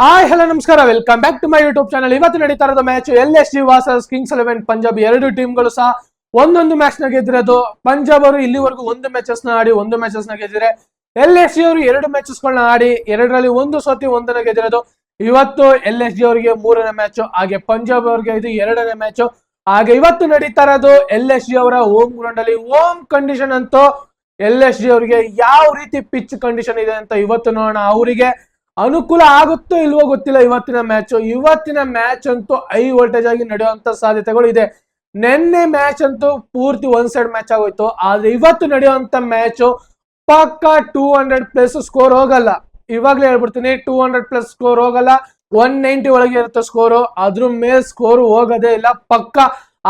Hi hello ನಮಸ್ಕಾರ, welcome back to my YouTube channel. ಇವತ್ತು ನಡೀತಾ ಇರೋದು match LSG versus Kings 11 Punjab. ಎರಡು ಟೀಮ್ಗಳು ಸಹ ಒಂದೊಂದು ಮ್ಯಾಚ್ ನ ಗೆದ್ದಿರೋದು. ಪಂಜಾಬ್ ಅವರು ಇಲ್ಲಿವರೆಗೂ ಒಂದು ಮ್ಯಾಚಸ್ ನ ಆಡಿ ಒಂದು ಮ್ಯಾಚಸ್ ನ ಗೆದ್ದಿದ್ರೆ, LSG ಅವರು ಎರಡು ಮ್ಯಾಚಸ್ ಗಳನ್ನ ಆಡಿ ಎರಡರಲ್ಲಿ ಒಂದು ಸೋತಿ ಒಂದನ್ನ ಗೆದ್ದಿರೋದು. ಇವತ್ತು LSG ಅವರಿಗೆ ಮೂರನೇ ಮ್ಯಾಚ್, ಹಾಗೆ ಪಂಜಾಬ್ ಅವರಿಗೆ ಇದು ಎರಡನೇ ಮ್ಯಾಚ್. ಹಾಗೆ ಇವತ್ತು ನಡೀತಾ ಇರೋದು LSG ಅವರ ಹೋಮ್ ಗ್ರೌಂಡ್ ಅಲ್ಲಿ. ಹೋಮ್ ಕಂಡೀಷನ್ ಅಂತೂ LSG ಅವರಿಗೆ ಯಾವ ರೀತಿ ಪಿಚ್ ಕಂಡೀಷನ್ ಇದೆ ಅಂತ ಇವತ್ತು ನೋಡೋಣ. ಅವರಿಗೆ ಅನುಕೂಲ ಆಗುತ್ತೋ ಇಲ್ವೋ ಗೊತ್ತಿಲ್ಲ. ಇವತ್ತಿನ ಮ್ಯಾಚ್ ಅಂತೂ ಹೈ ವೋಲ್ಟೇಜ್ ಆಗಿ ನಡೆಯುವಂತ ಸಾಧ್ಯತೆಗಳು ಇದೆ. ನಿನ್ನೆ ಮ್ಯಾಚ್ ಅಂತೂ ಪೂರ್ತಿ ಒನ್ ಸೈಡ್ ಮ್ಯಾಚ್ ಆಗೋಯ್ತು. ಆದ್ರೆ ಇವತ್ತು ನಡೆಯುವಂತ ಮ್ಯಾಚ್ ಪಕ್ಕ 200+ ಸ್ಕೋರ್ ಹೋಗಲ್ಲ. ಇವಾಗ್ಲೇ ಹೇಳ್ಬಿಡ್ತೀನಿ, 200+ ಸ್ಕೋರ್ ಹೋಗಲ್ಲ. 190 ಒಳಗೆ ಇರುತ್ತೆ ಸ್ಕೋರು. ಅದ್ರ ಮೇಲ್ ಸ್ಕೋರ್ ಹೋಗೋದೇ ಇಲ್ಲ. ಪಕ್ಕ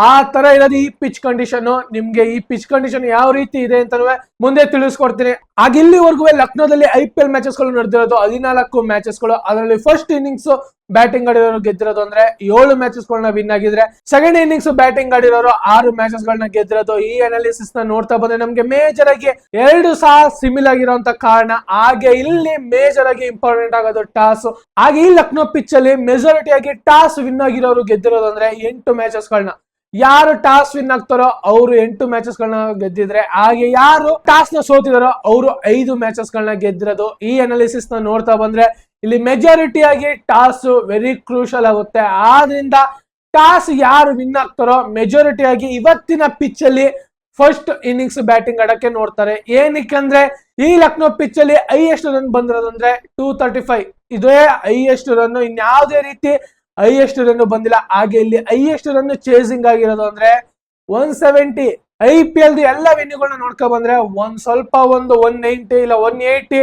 ಆ ತರ ಇರೋದು ಈ ಪಿಚ್ ಕಂಡೀಷನ್. ನಿಮ್ಗೆ ಈ ಪಿಚ್ ಕಂಡೀಷನ್ ಯಾವ ರೀತಿ ಇದೆ ಅಂತ ಮುಂದೆ ತಿಳಿಸ್ಕೊಡ್ತೀನಿ. ಆಗ ಇಲ್ಲಿವರೆಗೂ ಲಕ್ನೋದಲ್ಲಿ IPL ಮ್ಯಾಚಸ್ ಗಳು ನಡೆದಿರೋದು 14 ಮ್ಯಾಚಸ್ ಗಳು. ಅದರಲ್ಲಿ ಫಸ್ಟ್ ಇನ್ನಿಂಗ್ಸ್ ಬ್ಯಾಟಿಂಗ್ ಆಡಿರೋರು ಗೆದ್ದಿರೋದು ಅಂದ್ರೆ 7 ಮ್ಯಾಚಸ್ ಗಳನ್ನ ವಿನ್ ಆಗಿದ್ರೆ, ಸೆಕೆಂಡ್ ಇನ್ನಿಂಗ್ಸ್ ಬ್ಯಾಟಿಂಗ್ ಆಡಿರೋರು 6 ಮ್ಯಾಚಸ್ ಗಳನ್ನ ಗೆದ್ದಿರೋದು. ಈ ಅನಾಲಿಸಿಸ್ ನ ನೋಡ್ತಾ ಬಂದ್ರೆ ನಮ್ಗೆ ಮೇಜರ್ ಆಗಿ ಎರಡು ಸಹ ಸಿಮಿಲ್ ಆಗಿರುವಂತ ಕಾರಣ. ಹಾಗೆ ಇಲ್ಲಿ ಮೇಜರ್ ಆಗಿ ಇಂಪಾರ್ಟೆಂಟ್ ಆಗೋದು ಟಾಸ್. ಹಾಗೆ ಈ ಲಕ್ನೋ ಪಿಚ್ ಅಲ್ಲಿ ಮೆಜಾರಿಟಿ ಆಗಿ ಟಾಸ್ ವಿನ್ ಆಗಿರೋರು ಗೆದ್ದಿರೋದು ಅಂದ್ರೆ 8 ಮ್ಯಾಚಸ್ ಗಳನ್ನ. ಯಾರು ಟಾಸ್ ವಿನ್ ಆಗ್ತಾರೋ ಅವರು 8 ಮ್ಯಾಚಸ್ ಗಳನ್ನ ಗೆದ್ದಿದ್ರೆ, ಹಾಗೆ ಯಾರು ಟಾಸ್ ನ ಸೋತಿದಾರೋ ಅವರು 5 ಮ್ಯಾಚಸ್ ಗಳನ್ನ ಗೆದ್ದಿರೋದು. ಈ ಅನಾಲಿಸಿಸ್ ನ ನೋಡ್ತಾ ಬಂದ್ರೆ ಇಲ್ಲಿ ಮೆಜಾರಿಟಿ ಆಗಿ ಟಾಸ್ ವೆರಿ ಕ್ರೂಷಲ್ ಆಗುತ್ತೆ. ಆದ್ರಿಂದ ಟಾಸ್ ಯಾರು ವಿನ್ ಆಗ್ತಾರೋ ಮೆಜಾರಿಟಿ ಆಗಿ ಇವತ್ತಿನ ಪಿಚ್ ಅಲ್ಲಿ ಫಸ್ಟ್ ಇನ್ನಿಂಗ್ಸ್ ಬ್ಯಾಟಿಂಗ್ ಆಡಕ್ಕೆ ನೋಡ್ತಾರೆ. ಏನಕ್ಕಂದ್ರೆ ಈ ಲಕ್ನೋ ಪಿಚ್ ಅಲ್ಲಿ ಹೈಯೆಸ್ಟ್ ರನ್ ಬಂದಿರೋದು ಅಂದ್ರೆ 235. ಇದೇ ಹೈಯೆಸ್ಟ್ ರನ್. ಇನ್ಯಾವುದೇ ರೀತಿ ಹೈಯೆಸ್ಟ್ ರನ್ ಬಂದಿಲ್ಲ. ಹಾಗೆ ಇಲ್ಲಿ ಹೈಯೆಸ್ಟ್ ರನ್ ಚೇಸಿಂಗ್ ಆಗಿರೋದು ಅಂದ್ರೆ 170. IPL ಎಲ್ಲ ವೆನ್ಯೂಗಳನ್ನ ನೋಡ್ಕೊ ಬಂದ್ರೆ ಸ್ವಲ್ಪ 190 ಇಲ್ಲ 180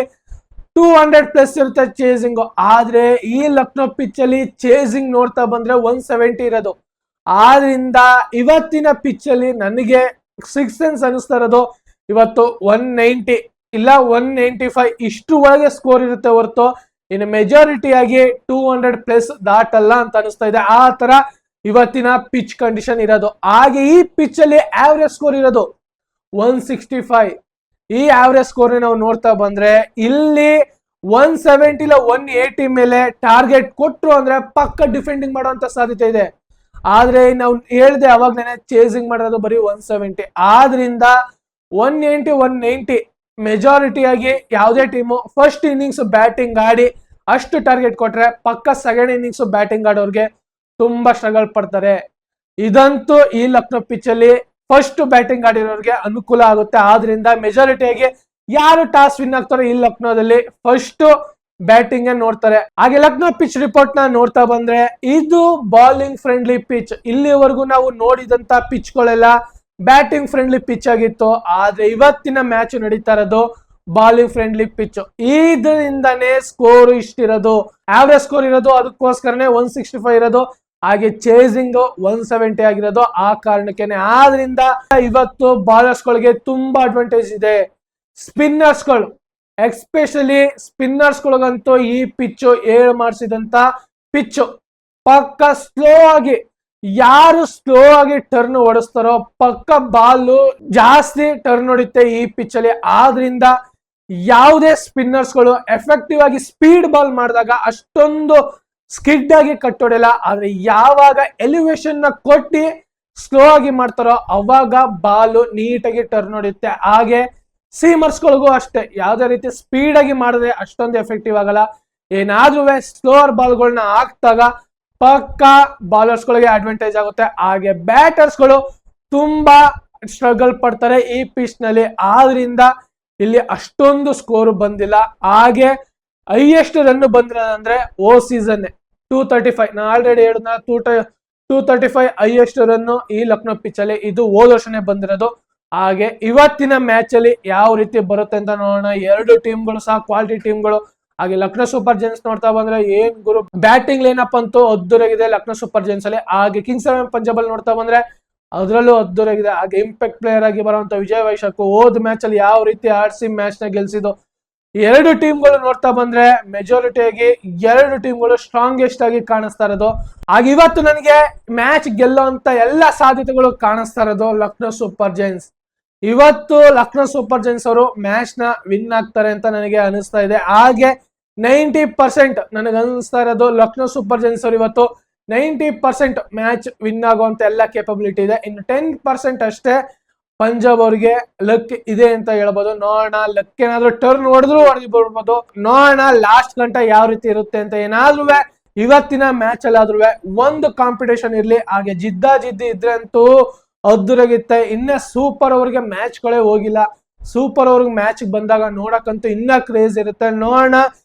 200+ ಇರುತ್ತೆ ಚೇಸಿಂಗ್. ಆದ್ರೆ ಈ ಲಕ್ನೋ ಪಿಚ್ ಅಲ್ಲಿ ಚೇಸಿಂಗ್ ನೋಡ್ತಾ ಬಂದ್ರೆ 170 ಇರೋದು. ಆದ್ರಿಂದ ಇವತ್ತಿನ ಪಿಚ್ ಅಲ್ಲಿ ನನಗೆ ಸಿಕ್ಸ್ ಸೆನ್ಸ್ ಅನಿಸ್ತಾ ಇರೋದು ಇವತ್ತು 190 ಇಲ್ಲ 195 ಇಷ್ಟು ಒಳಗೆ ಸ್ಕೋರ್ ಇರುತ್ತೆ ಹೊರತು ಇನ್ನು ಮೆಜಾರಿಟಿ ಆಗಿ 200+ ದಾಟಲ್ಲ ಅಂತ ಅನಿಸ್ತಾ ಇದೆ. ಆ ತರ ಇವತ್ತಿನ ಪಿಚ್ ಕಂಡೀಷನ್ ಇರೋದು. ಹಾಗೆ ಈ ಪಿಚ್ ಅಲ್ಲಿ ಆವರೇಜ್ ಸ್ಕೋರ್ ಇರೋದು 165. ಈ ಆವರೇಜ್ ಸ್ಕೋರ್ ನಾವು ನೋಡ್ತಾ ಬಂದ್ರೆ ಇಲ್ಲಿ 170 ಇಲ್ಲ 180 ಮೇಲೆ ಟಾರ್ಗೆಟ್ ಕೊಟ್ರು ಅಂದ್ರೆ ಪಕ್ಕ ಡಿಫೆಂಡಿಂಗ್ ಮಾಡುವಂತ ಸಾಧ್ಯತೆ ಇದೆ. ಆದ್ರೆ ನಾವು ಹೇಳ್ದೆ ಅವಾಗ್ಲೇನೆ ಚೇಸಿಂಗ್ ಮಾಡೋದು ಬರೀ 170. ಆದ್ರಿಂದ 180 190 ಮೆಜಾರಿಟಿ ಆಗಿ ಯಾವುದೇ ಟೀಮು ಫಸ್ಟ್ ಇನ್ನಿಂಗ್ಸ್ ಬ್ಯಾಟಿಂಗ್ ಆಡಿ ಅಷ್ಟು ಟಾರ್ಗೆಟ್ ಕೊಟ್ರೆ ಪಕ್ಕ ಸೆಕೆಂಡ್ ಇನ್ನಿಂಗ್ಸ್ ಬ್ಯಾಟಿಂಗ್ ಆಡೋರ್ಗೆ ತುಂಬಾ ಸ್ಟ್ರಗಲ್ ಪಡ್ತಾರೆ. ಇದಂತೂ ಈ ಲಕ್ನೋ ಪಿಚ್ ಅಲ್ಲಿ ಫಸ್ಟ್ ಬ್ಯಾಟಿಂಗ್ ಆಡಿರೋರಿಗೆ ಅನುಕೂಲ ಆಗುತ್ತೆ. ಆದ್ರಿಂದ ಮೆಜಾರಿಟಿ ಆಗಿ ಯಾರು ಟಾಸ್ ವಿನ್ ಆಗ್ತಾರೋ ಈ ಲಕ್ನೋದಲ್ಲಿ ಫಸ್ಟ್ ಬ್ಯಾಟಿಂಗ್ ನೋಡ್ತಾರೆ. ಹಾಗೆ ಲಕ್ನೋ ಪಿಚ್ ರಿಪೋರ್ಟ್ ನ ನೋಡ್ತಾ ಬಂದ್ರೆ ಇದು ಬಾಲಿಂಗ್ ಫ್ರೆಂಡ್ಲಿ ಪಿಚ್. ಇಲ್ಲಿವರೆಗೂ ನಾವು ನೋಡಿದಂತ ಪಿಚ್ ಗಳೆಲ್ಲ ಬ್ಯಾಟಿಂಗ್ ಫ್ರೆಂಡ್ಲಿ ಪಿಚ್ ಆಗಿತ್ತು. ಆದ್ರೆ ಇವತ್ತಿನ ಮ್ಯಾಚ್ ನಡೀತಾ ಇರೋದು ಬಾಲಿಂಗ್ ಫ್ರೆಂಡ್ಲಿ ಪಿಚ್. ಇದರಿಂದನೇ ಸ್ಕೋರ್ ಇಷ್ಟಿರೋದು, ಆವರೇಜ್ ಸ್ಕೋರ್ ಇರೋದು. ಅದಕ್ಕೋಸ್ಕರನೇ 165 ಇರೋದು. ಹಾಗೆ ಚೇಸಿಂಗ್ 170 ಆಗಿರೋದು ಆ ಕಾರಣಕ್ಕೇನೆ. ಆದ್ರಿಂದ ಇವತ್ತು ಬಾಲರ್ಸ್ ಗಳಿಗೆ ತುಂಬಾ ಅಡ್ವಾಂಟೇಜ್ ಇದೆ. ಸ್ಪಿನ್ನರ್ಸ್ ಗಳು ಎಕ್ಸ್ಪೆಷಲಿ ಸ್ಪಿನ್ನರ್ಸ್ ಗಳಿಗಂತೂ ಈ ಪಿಚ್ ಏಳು ಮಾಡಿಸಿದಂತ ಪಿಚ್. ಪಕ್ಕ ಸ್ಲೋ ಆಗಿ ಯಾರು ಸ್ಲೋ ಆಗಿ ಟರ್ನ್ ಓಡಿಸ್ತಾರೋ ಪಕ್ಕ ಬಾಲ್ ಜಾಸ್ತಿ ಟರ್ನ್ ಹೊಡಿತೆ ಈ ಪಿಚ್ ಅಲ್ಲಿ. ಆದ್ರಿಂದ ಯಾವುದೇ ಸ್ಪಿನ್ನರ್ಸ್ ಗಳು ಎಫೆಕ್ಟಿವ್ ಆಗಿ ಸ್ಪೀಡ್ ಬಾಲ್ ಮಾಡಿದಾಗ ಅಷ್ಟೊಂದು ಸ್ಕಿಡ್ ಆಗಿ ಕಟ್ಟೊಡಿಲ್ಲ. ಆದ್ರೆ ಯಾವಾಗ ಎಲಿವೇಶನ್ ನ ಕೊಟ್ಟಿ ಸ್ಲೋ ಆಗಿ ಮಾಡ್ತಾರೋ ಅವಾಗ ಬಾಲ್ ನೀಟಾಗಿ ಟರ್ನ್ ಹೊಡಿಯುತ್ತೆ. ಹಾಗೆ ಸೀಮರ್ಸ್ ಗಳಿಗೂ ಅಷ್ಟೇ, ಯಾವುದೇ ರೀತಿ ಸ್ಪೀಡ್ ಆಗಿ ಮಾಡಿದ್ರೆ ಅಷ್ಟೊಂದು ಎಫೆಕ್ಟಿವ್ ಆಗಲ್ಲ. ಏನಾದ್ರೂ ಸ್ಲೋವರ್ ಬಾಲ್ಗಳನ್ನ ಹಾಕ್ದಾಗ ಪಕ್ಕ ಬಾಲರ್ಸ್ ಗಳಿಗೆ ಅಡ್ವಾಂಟೇಜ್ ಆಗುತ್ತೆ. ಹಾಗೆ ಬ್ಯಾಟರ್ಸ್ ಗಳು ತುಂಬಾ ಸ್ಟ್ರಗಲ್ ಪಡ್ತಾರೆ ಈ ಪಿಚ್ ನಲ್ಲಿ. ಆದ್ರಿಂದ ಇಲ್ಲಿ ಅಷ್ಟೊಂದು ಸ್ಕೋರ್ ಬಂದಿಲ್ಲ. ಹಾಗೆ ಹೈಯೆಸ್ಟ್ ರನ್ ಬಂದಿರೋದಂದ್ರೆ ಓ ಸೀಸನ್ 235. ನಾನು ಆಲ್ರೆಡಿ ಹೇಳಿದ್ನ 235 ಹೈಯೆಸ್ಟ್ ರನ್ ಈ ಲಕ್ನೋ ಪಿಚ್ ಅಲ್ಲಿ. ಇದು ಹೋದ ವರ್ಷನೇ ಬಂದಿರೋದು. ಹಾಗೆ ಇವತ್ತಿನ ಮ್ಯಾಚ್ ಅಲ್ಲಿ ಯಾವ ರೀತಿ ಬರುತ್ತೆ ಅಂತ ನೋಡೋಣ. ಎರಡು ಟೀಮ್ಗಳು ಸಹ ಕ್ವಾಲಿಟಿ ಟೀಮ್ಗಳು. ಹಾಗೆ ಲಕ್ನೋ ಸೂಪರ್ ಜೈಂಟ್ಸ್ ನೋಡ್ತಾ ಬಂದ್ರೆ ಏನ್ ಗುರು ಬ್ಯಾಟಿಂಗ್ ಲೈನಪ್ ಅಂತೂ ಅದ್ದೂರಾಗಿದೆ ಲಕ್ನೋ ಸೂಪರ್ ಜೈಂಟ್ಸ್ ಅಲ್ಲಿ. ಹಾಗೆ ಕಿಂಗ್ಸ್ 11 ಪಂಜಾಬ್ ಅಲ್ಲಿ ನೋಡ್ತಾ ಬಂದ್ರೆ ಅದರಲ್ಲೂ ಅದ್ದೂರಾಗಿದೆ. ಹಾಗೆ ಇಂಪ್ಯಾಕ್ಟ್ ಪ್ಲೇಯರ್ ಆಗಿ ಬರುವಂತ ವಿಜಯ್ ವೈಶಾಖ್ ಹೋದ್ ಮ್ಯಾಚ್ ಅಲ್ಲಿ ಯಾವ ರೀತಿ ಆಡಿಸಿ ಮ್ಯಾಚ್ ನ ಗೆಲ್ಸಿದ್ದು. ಎರಡು ಟೀಮ್ಗಳು ನೋಡ್ತಾ ಬಂದ್ರೆ ಮೆಜಾರಿಟಿ ಆಗಿ ಎರಡು ಟೀಮ್ಗಳು ಸ್ಟ್ರಾಂಗೆಸ್ಟ್ ಆಗಿ ಕಾಣಿಸ್ತಾ ಇರೋದು. ಹಾಗೆ ಇವತ್ತು ನನಗೆ ಮ್ಯಾಚ್ ಗೆಲ್ಲುವಂತ ಎಲ್ಲ ಸಾಧ್ಯತೆಗಳು ಕಾಣಿಸ್ತಾ ಇರೋದು ಲಕ್ನೋ ಸೂಪರ್ ಜೈಂಟ್ಸ್. ಇವತ್ತು ಲಕ್ನೋ ಸೂಪರ್ ಜೈಂಟ್ಸ್ ಅವರು ಮ್ಯಾಚ್ ನ ವಿನ್ ಆಗ್ತಾರೆ ಅಂತ ನನಗೆ ಅನಿಸ್ತಾ ಇದೆ. ಹಾಗೆ 90% ನನಗೆ ಅನಿಸ್ತಾ ಇರೋದು ಲಕ್ನೋ ಸೂಪರ್ ಜೈನ್ಸ್ ಅವರು ಇವತ್ತು 90% ಮ್ಯಾಚ್ ವಿನ್ ಆಗುವಂತ ಎಲ್ಲ ಕೇಪಬಿಲಿಟಿ ಇದೆ. ಇನ್ನು 10% ಅಷ್ಟೇ ಪಂಜಾಬ್ ಅವ್ರಿಗೆ ಲಕ್ ಇದೆ ಅಂತ ಹೇಳ್ಬೋದು. ನೋಡೋಣ, ಲಕ್ ಏನಾದ್ರು ಟರ್ನ್ ಹೊಡೆದ್ರು ಹೊಡೆದ್ಬಿಡ್ಬೋದು. ನೋಡೋಣ ಲಾಸ್ಟ್ ಗಂಟ ಯಾವ ರೀತಿ ಇರುತ್ತೆ ಅಂತ. ಏನಾದ್ರೂ ಇವತ್ತಿನ ಮ್ಯಾಚ್ ಅಲ್ಲಾದ್ರೂ ಒಂದು ಕಾಂಪಿಟೇಷನ್ ಇರ್ಲಿ, ಹಾಗೆ ಜಿದ್ದಿ ಇದ್ರೆ ಅಂತೂ ಅದ್ದುರಾಗಿತ್ತೆ. ಇನ್ನ ಸೂಪರ್ ಅವ್ರಿಗೆ ಮ್ಯಾಚ್ಗಳೇ ಹೋಗಿಲ್ಲ. ಸೂಪರ್ ಅವ್ರಿಗೆ ಮ್ಯಾಚ್ ಬಂದಾಗ ನೋಡಕ್ಕಂತೂ ಇನ್ನ ಕ್ರೇಜ್ ಇರುತ್ತೆ. ನೋಡೋಣ,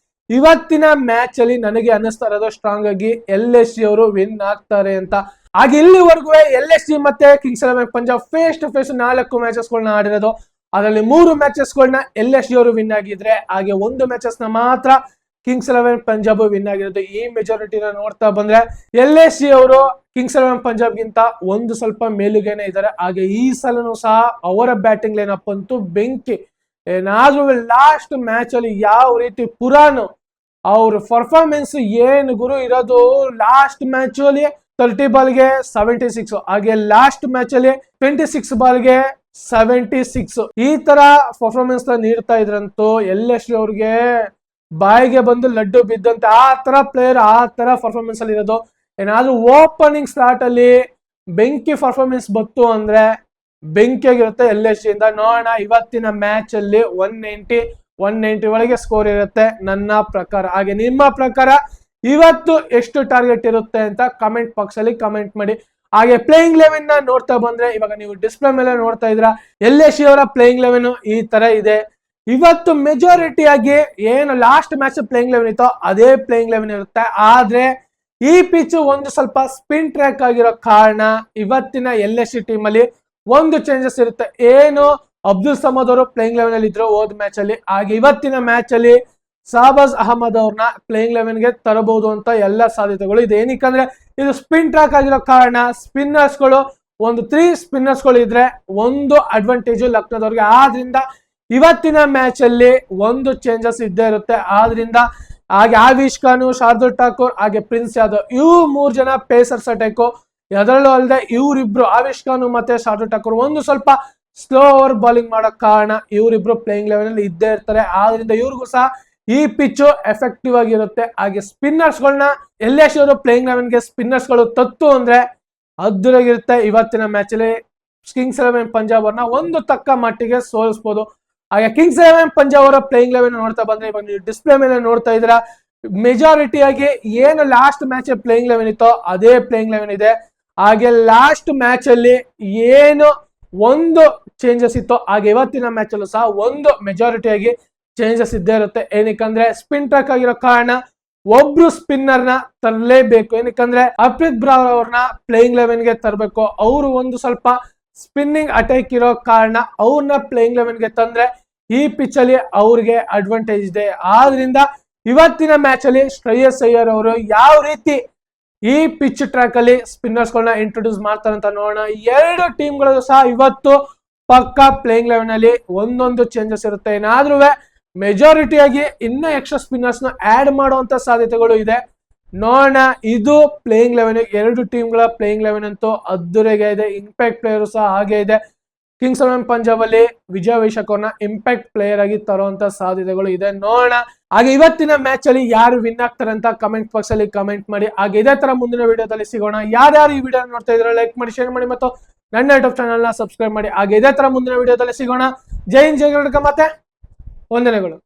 ಇವತ್ತಿನ ಮ್ಯಾಚ್ ಅಲ್ಲಿ ನನಗೆ ಅನ್ನಿಸ್ತಾ ಇರೋದು ಸ್ಟ್ರಾಂಗ್ ಆಗಿ LSG ಅವರು ವಿನ್ ಆಗ್ತಾರೆ ಅಂತ. ಹಾಗೆ ಇಲ್ಲಿವರೆಗೂ LSG ಮತ್ತೆ Kings 11 Punjab face to face 4 ಮ್ಯಾಚಸ್ಗಳನ್ನ ಆಡಿರೋದು. ಅದರಲ್ಲಿ 3 ಮ್ಯಾಚಸ್ಗಳನ್ನ LSG ಅವರು ವಿನ್ ಆಗಿದ್ರೆ, ಹಾಗೆ 1 ಮ್ಯಾಚಸ್ ನ ಮಾತ್ರ ಕಿಂಗ್ಸ್ 11 ಪಂಜಾಬ್ ವಿನ್ ಆಗಿರೋದು. ಈ ಮೆಜಾರಿಟಿನ ನೋಡ್ತಾ ಬಂದ್ರೆ LSG ಅವರು ಕಿಂಗ್ಸ್ 11 ಪಂಜಾಬ್ ಗಿಂತ ಒಂದು ಸ್ವಲ್ಪ ಮೇಲುಗೇನೆ ಇದ್ದಾರೆ. ಹಾಗೆ ಈ ಸಲನೂ ಸಹ ಅವರ ಬ್ಯಾಟಿಂಗ್ ಲೈನ್ ಅಪ್ ಅಂತೂ ಬೆಂಕಿ. ಏನಾದ್ರೂ ಲಾಸ್ಟ್ ಮ್ಯಾಚ್ ಅಲ್ಲಿ ಯಾವ ರೀತಿ ಪುರಾನ್ ಅವ್ರ ಪರ್ಫಾರ್ಮೆನ್ಸ್ ಏನು ಗುರು ಇರೋದು. ಲಾಸ್ಟ್ ಮ್ಯಾಚ್ ಅಲ್ಲಿ 30 ಬಾಲ್ಗೆ 76, ಹಾಗೆ ಲಾಸ್ಟ್ ಮ್ಯಾಚ್ ಅಲ್ಲಿ 26 ಬಾಲ್ಗೆ 76 ಈ ತರ ಪರ್ಫಾರ್ಮೆನ್ಸ್ ನೀಡ್ತಾ ಇದ್ರಂತೂ LSG ಅವ್ರಿಗೆ ಬಾಯಿಗೆ ಬಂದು ಲಡ್ಡು ಬಿದ್ದಂತೆ ಆ ತರ ಪ್ಲೇಯರ್, ಆ ತರ ಪರ್ಫಾರ್ಮೆನ್ಸ್ ಅಲ್ಲಿ ಇರೋದು. ಏನಾದ್ರೂ ಓಪನಿಂಗ್ ಸ್ಟಾರ್ಟ್ ಅಲ್ಲಿ ಬೆಂಕಿ ಪರ್ಫಾರ್ಮೆನ್ಸ್ ಬತ್ತು ಅಂದ್ರೆ ಬೆಂಕಿಯಾಗಿರುತ್ತೆ LSG ಇಂದ. ನೋಡೋಣ, ಇವತ್ತಿನ ಮ್ಯಾಚ್ ಅಲ್ಲಿ 190 ಒಳಗೆ ಸ್ಕೋರ್ ಇರುತ್ತೆ ನನ್ನ ಪ್ರಕಾರ. ಹಾಗೆ ನಿಮ್ಮ ಪ್ರಕಾರ ಇವತ್ತು ಎಷ್ಟು ಟಾರ್ಗೆಟ್ ಇರುತ್ತೆ ಅಂತ ಕಮೆಂಟ್ ಬಾಕ್ಸ್ ಅಲ್ಲಿ ಕಮೆಂಟ್ ಮಾಡಿ. ಹಾಗೆ ಪ್ಲೇಯಿಂಗ್ 11 ನ ನೋಡ್ತಾ ಬಂದ್ರೆ, ಇವಾಗ ನೀವು ಡಿಸ್ಪ್ಲೇ ಮೇಲೆ ನೋಡ್ತಾ ಇದ್ರ LSG ಅವರ ಪ್ಲೇಯಿಂಗ್ 11 ಈ ತರ ಇದೆ. ಇವತ್ತು ಮೆಜಾರಿಟಿ ಆಗಿ ಏನು ಲಾಸ್ಟ್ ಮ್ಯಾಚ್ ಪ್ಲೇಯಿಂಗ್ 11 ಇತ್ತೋ ಅದೇ ಪ್ಲೇಯಿಂಗ್ 11 ಇರುತ್ತೆ. ಆದ್ರೆ ಈ ಪಿಚ್ ಒಂದು ಸ್ವಲ್ಪ ಸ್ಪಿನ್ ಟ್ರ್ಯಾಕ್ ಆಗಿರೋ ಕಾರಣ ಇವತ್ತಿನ LSG ಟೀಮ್ ಅಲ್ಲಿ ಒಂದು ಚೇಂಜಸ್ ಇರುತ್ತೆ. ಏನು ಅಬ್ದುಲ್ ಸಮದ್ ಅವರು ಪ್ಲೇಯಿಂಗ್ 11 ಅಲ್ಲಿ ಇದ್ರು ಹೋದ್ ಮ್ಯಾಚ್ ಅಲ್ಲಿ, ಹಾಗೆ ಇವತ್ತಿನ ಮ್ಯಾಚ್ ಅಲ್ಲಿ ಶಹಬಾಜ್ ಅಹಮದ್ ಅವ್ರನ್ನ ಪ್ಲೇಯಿಂಗ್ 11 ಗೆ ತರಬಹುದು ಅಂತ ಎಲ್ಲ ಸಾಧ್ಯತೆಗಳು ಇದೆ. ಏನಕ್ಕಂದ್ರೆ ಇದು ಸ್ಪಿನ್ ಟ್ರ್ಯಾಕ್ ಆಗಿರೋ ಕಾರಣ ಸ್ಪಿನ್ನರ್ಸ್ ಗಳು ಒಂದು 3 ಸ್ಪಿನ್ನರ್ಸ್ ಗಳು ಇದ್ರೆ ಒಂದು ಅಡ್ವಾಂಟೇಜ್ ಲಕ್ನೋದವ್ರಿಗೆ. ಆದ್ರಿಂದ ಇವತ್ತಿನ ಮ್ಯಾಚ್ ಅಲ್ಲಿ ಒಂದು ಚೇಂಜಸ್ ಇದ್ದೇ ಇರುತ್ತೆ. ಆದ್ರಿಂದ ಹಾಗೆ ಆವಿಷ್ ಖಾನ್, ಶಾರ್ದುಲ್ ಠಾಕೂರ್ ಹಾಗೆ ಪ್ರಿನ್ಸ್ ಯಾದವ್ ಇವ್ರು 3 ಜನ ಪೇಸರ್ಸ್ ಅಟ್ಯಾಕ್. ಅದರಲ್ಲೂ ಅಲ್ಲದೆ ಇವರಿಬ್ರು ಆವಿಷ್ ಖಾನ್ ಮತ್ತೆ ಶಾರ್ದುಲ್ ಠಾಕೂರ್ ಒಂದು ಸ್ವಲ್ಪ ಸ್ಲೋ ಓವರ್ ಬೌಲಿಂಗ್ ಮಾಡೋ ಕಾರಣ ಇವರಿಬ್ರು ಪ್ಲೇಯಿಂಗ್ 11 ಅಲ್ಲಿ ಇದ್ದೇ ಇರ್ತಾರೆ. ಆದ್ರಿಂದ ಇವ್ರಿಗೂ ಸಹ ಈ ಪಿಚ್ ಎಫೆಕ್ಟಿವ್ ಆಗಿರುತ್ತೆ. ಹಾಗೆ ಸ್ಪಿನ್ನರ್ಸ್ ಗಳನ್ನ LSG ಅವರು ಪ್ಲೇಯಿಂಗ್ 11 ಗೆ ಸ್ಪಿನ್ನರ್ಸ್ ಗಳು ತತ್ತು ಅಂದ್ರೆ ಅದ್ದುರಾಗಿರುತ್ತೆ. ಇವತ್ತಿನ ಮ್ಯಾಚ್ ಅಲ್ಲಿ ಕಿಂಗ್ಸ್ 11 ಪಂಜಾಬ್ ಅವ್ರನ್ನ ಒಂದು ತಕ್ಕ ಮಟ್ಟಿಗೆ ಸೋಲಿಸಬಹುದು. ಹಾಗೆ ಕಿಂಗ್ಸ್ 11 ಪಂಜಾಬ್ ಅವರ ಪ್ಲೇಯಿಂಗ್ 11 ನೋಡ್ತಾ ಬಂದ್ರೆ, ಇವಾಗ ನೀವು ಡಿಸ್ಪ್ಲೇ ಮೇಲೆ ನೋಡ್ತಾ ಇದ್ರ ಮೆಜಾರಿಟಿ ಆಗಿ ಏನು ಲಾಸ್ಟ್ ಮ್ಯಾಚ್ ಪ್ಲೇಯಿಂಗ್ 11 ಇತ್ತೋ ಅದೇ ಪ್ಲೇಯಿಂಗ್ 11 ಇದೆ. ಹಾಗೆ ಲಾಸ್ಟ್ ಮ್ಯಾಚ್ ಅಲ್ಲಿ ಏನು ಒಂದು ಚೇಂಜಸ್ ಇತ್ತು, ಹಾಗೆ ಇವತ್ತಿನ ಮ್ಯಾಚ್ ಅಲ್ಲೂ ಸಹ ಒಂದು ಮೆಜಾರಿಟಿ ಆಗಿ ಚೇಂಜಸ್ ಇದ್ದೇ ಇರುತ್ತೆ. ಏನಕ್ಕಂದ್ರೆ ಸ್ಪಿನ್ ಟ್ರ್ಯಾಕ್ ಆಗಿರೋ ಕಾರಣ ಒಬ್ರು ಸ್ಪಿನ್ನರ್ ನ ತರಲೇಬೇಕು. ಏನಕ್ಕಂದ್ರೆ ಹರ್ಪ್ರೀತ್ ಬ್ರಾರ್ ಅವ್ರನ್ನ ಪ್ಲೇಯಿಂಗ್ 11 ಗೆ ತರಬೇಕು. ಅವರು ಒಂದು ಸ್ವಲ್ಪ ಸ್ಪಿನ್ನಿಂಗ್ ಅಟ್ಯಾಕ್ ಇರೋ ಕಾರಣ ಅವ್ರನ್ನ ಪ್ಲೇಯಿಂಗ್ 11 ಗೆ ತಂದ್ರೆ ಈ ಪಿಚ್ ಅಲ್ಲಿ ಅವ್ರಿಗೆ ಅಡ್ವಾಂಟೇಜ್ ಇದೆ. ಆದ್ರಿಂದ ಇವತ್ತಿನ ಮ್ಯಾಚ್ ಅಲ್ಲಿ ಶ್ರೇಯಸ್ ಅಯ್ಯರ್ ಅವರು ಯಾವ ರೀತಿ ಈ ಪಿಚ್ ಟ್ರ್ಯಾಕ್ ಅಲ್ಲಿ ಸ್ಪಿನ್ನರ್ಸ್ ಗಳನ್ನ ಇಂಟ್ರೊಡ್ಯೂಸ್ ಮಾಡ್ತಾರೆ ಅಂತ ನೋಡೋಣ. 2 ಟೀಮ್ ಗಳು ಸಹ ಇವತ್ತು ಪಕ್ಕಾ ಪ್ಲೇಯಿಂಗ್ 11 ಅಲ್ಲಿ ಒಂದೊಂದು ಚೇಂಜಸ್ ಇರುತ್ತೆ. ಏನಾದ್ರೂ ಮೆಜಾರಿಟಿ ಆಗಿ ಇನ್ನ ಎಕ್ಸ್ಟ್ರಾ ಸ್ಪಿನ್ನರ್ಸ್ ನ ಆಡ್ ಮಾಡುವಂತ ಸಾಧ್ಯತೆಗಳು ಇದೆ. ನೋಡೋಣ, ಇದು ಪ್ಲೇಯಿಂಗ್ 11 2 ಟೀಮ್ ಗಳ ಪ್ಲೇಯಿಂಗ್ 11 ಅಂತೂ ಅದ್ದುರೆಗೆ ಇದೆ. ಇಂಪ್ಯಾಕ್ಟ್ ಪ್ಲೇಯರ್ ಸಹ ಹಾಗೆ ಇದೆ. ಕಿಂಗ್ಸ್ 11 ಪಂಜಾಬ್ ಅಲ್ಲಿ ವಿಜಯ್ ವೈಶಾಖ್ ಅವ್ರನ್ನ ಇಂಪ್ಯಾಕ್ಟ್ ಪ್ಲೇಯರ್ ಆಗಿ ತರುವಂತ ಸಾಧ್ಯತೆಗಳು ಇದೆ. ನೋಡೋಣ, ಹಾಗೆ ಇವತ್ತಿನ ಮ್ಯಾಚ್ ಅಲ್ಲಿ ಯಾರು ವಿನ್ ಆಗ್ತಾರೆ ಅಂತ ಕಮೆಂಟ್ ಬಾಕ್ಸ್ ಅಲ್ಲಿ ಕಮೆಂಟ್ ಮಾಡಿ. ಹಾಗೆ ಇದೇ ತರ ಮುಂದಿನ ವಿಡಿಯೋದಲ್ಲಿ ಸಿಗೋಣ. ಯಾರ್ಯಾರು ಈ ವಿಡಿಯೋ ನೋಡ್ತಾ ಇದ್ರೆ ಲೈಕ್ ಮಾಡಿ, ಶೇರ್ ಮಾಡಿ ಮತ್ತು ನನ್ನ ಯೂಟ್ಯೂಬ್ ಚಾನಲ್ ನ ಸಬ್ಸ್ಕ್ರೈಬ್ ಮಾಡಿ. ಹಾಗೆ ಇದೇ ತರ ಮುಂದಿನ ವಿಡಿಯೋದಲ್ಲಿ ಸಿಗೋಣ. ಜೈ ಹಿಂದ್, ಜೈ ಕರ್ನಾಟಕ, ಮತ್ತೆ ವಂದನೆಗಳು.